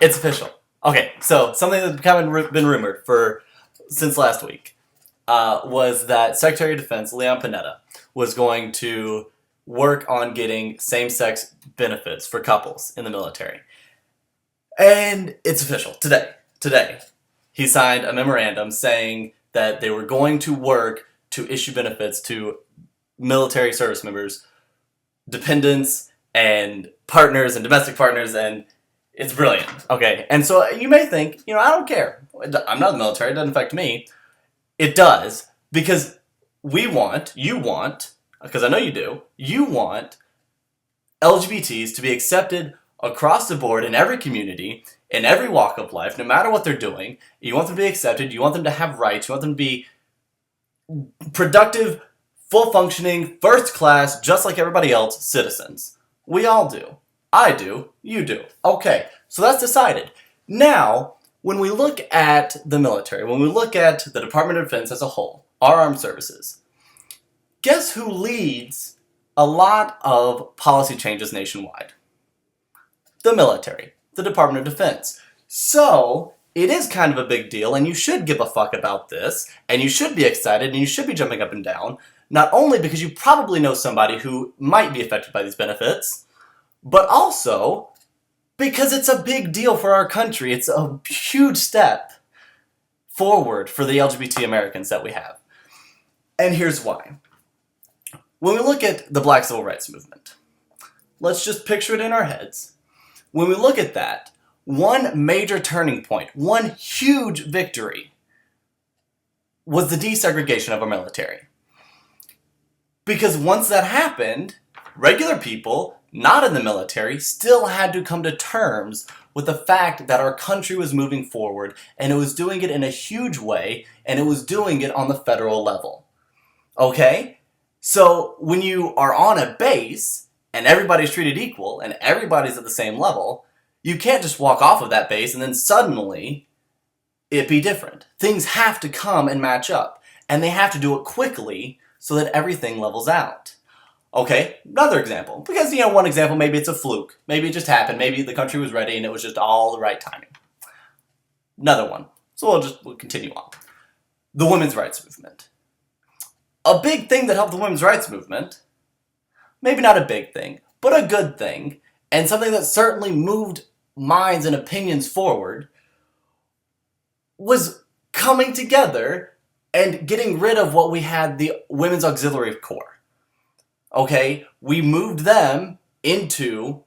It's official. Okay, so something that's been rumored since last week was that Secretary of Defense Leon Panetta was going to work on getting same-sex benefits for couples in the military. And it's official today. Today, he signed a memorandum saying that they were going to work to issue benefits to military service members, dependents, and partners, and domestic partners, and it's brilliant. Okay, and so you may think, I don't care. I'm not in the military, it doesn't affect me. It does, because you want, because I know you want LGBTs to be accepted across the board in every community, in every walk of life, no matter what they're doing. You want them to be accepted, you want them to have rights, you want them to be productive, full-functioning, first-class, just like everybody else, citizens. We all do. I do. You do. Okay, so that's decided. Now, when we look at the military, when we look at the Department of Defense as a whole, our armed services, guess who leads a lot of policy changes nationwide? The military, the Department of Defense. So, it is kind of a big deal, and you should give a fuck about this, and you should be excited, and you should be jumping up and down, not only because you probably know somebody who might be affected by these benefits, but also because it's a big deal for our country. It's a huge step forward for the LGBT Americans that we have. And here's why. When we look at the Black Civil Rights Movement, let's just picture it in our heads. When we look at that, one major turning point, one huge victory, was the desegregation of our military. Because once that happened, regular people, not in the military, still had to come to terms with the fact that our country was moving forward, and it was doing it in a huge way, and it was doing it on the federal level. Okay? So when you are on a base, and everybody's treated equal, and everybody's at the same level, you can't just walk off of that base and then suddenly it be different. Things have to come and match up, and they have to do it quickly so that everything levels out. Okay, another example. Because, one example, maybe it's a fluke. Maybe it just happened. Maybe the country was ready and it was just all the right timing. Another one. So we'll continue on. The women's rights movement. A big thing that helped the women's rights movement, maybe not a big thing, but a good thing, and something that certainly moved minds and opinions forward, was coming together and getting rid of what we had, the Women's Auxiliary Corps. Okay, we moved them into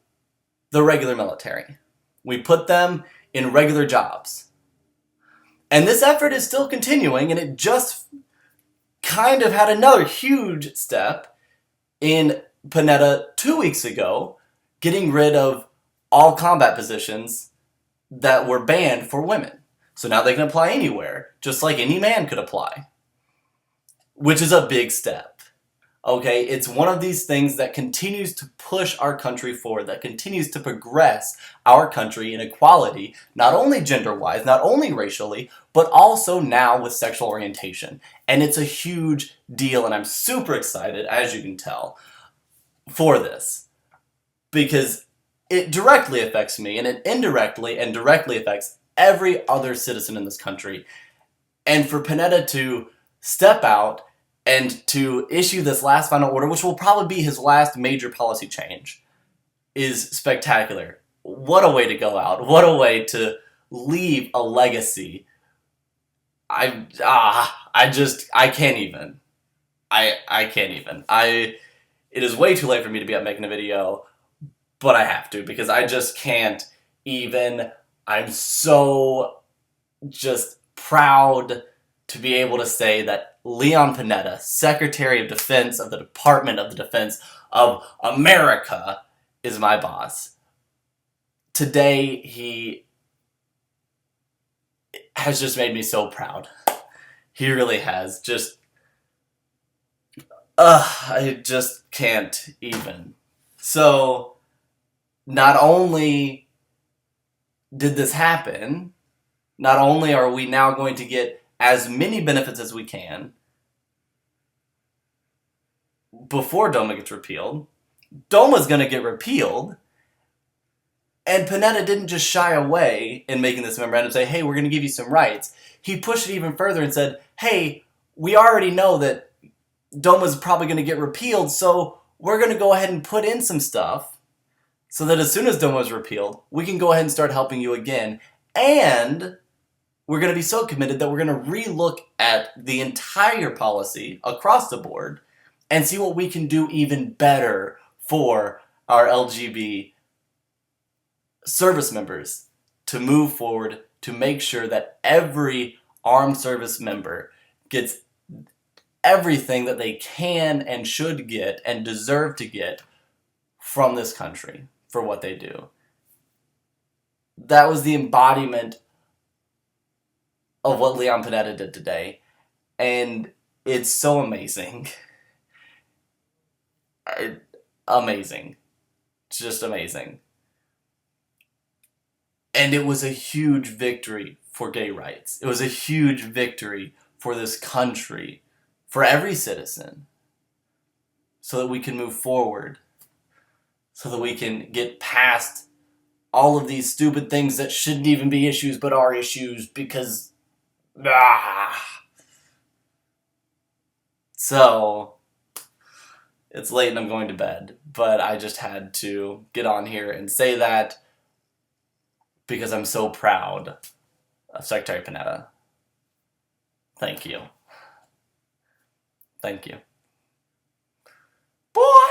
the regular military. We put them in regular jobs. And this effort is still continuing, and it just kind of had another huge step in Panetta 2 weeks ago, getting rid of all combat positions that were banned for women. So now they can apply anywhere, just like any man could apply. Which is a big step. Okay, it's one of these things that continues to push our country forward, that continues to progress our country in equality, not only gender-wise, not only racially, but also now with sexual orientation. And it's a huge deal, and I'm super excited, as you can tell, for this. Because it directly affects me, and it indirectly and directly affects every other citizen in this country. And for Panetta to step out and to issue this last final order, which will probably be his last major policy change, is spectacular. What a way to go out. What a way to leave a legacy. I can't even. I can't even. It is way too late for me to be up making a video, but I have to, because I just can't even. I'm so just proud to be able to say that Leon Panetta, Secretary of Defense of the Department of the Defense of America, is my boss. Today, he has just made me so proud. He really has. I just can't even. So, not only did this happen, not only are we now going to get as many benefits as we can before DOMA gets repealed, DOMA's going to get repealed, And Panetta didn't just shy away in making this memorandum and say, hey, we're going to give you some rights. He pushed it even further and said, hey, we already know that DOMA's probably going to get repealed, so we're going to go ahead and put in some stuff so that as soon as DOMA is repealed, we can go ahead and start helping you again. And we're going to be so committed that we're going to relook at the entire policy across the board and see what we can do even better for our LGB service members to move forward to make sure that every armed service member gets everything that they can and should get and deserve to get from this country for what they do. That was the embodiment of what Leon Panetta did today, and it's so amazing. Amazing. Just amazing. And it was a huge victory for gay rights. It was a huge victory for this country, for every citizen, so that we can move forward, so that we can get past all of these stupid things that shouldn't even be issues but are issues because... So, it's late and I'm going to bed, but I just had to get on here and say that because I'm so proud of Secretary Panetta. Thank you. Thank you. Boy!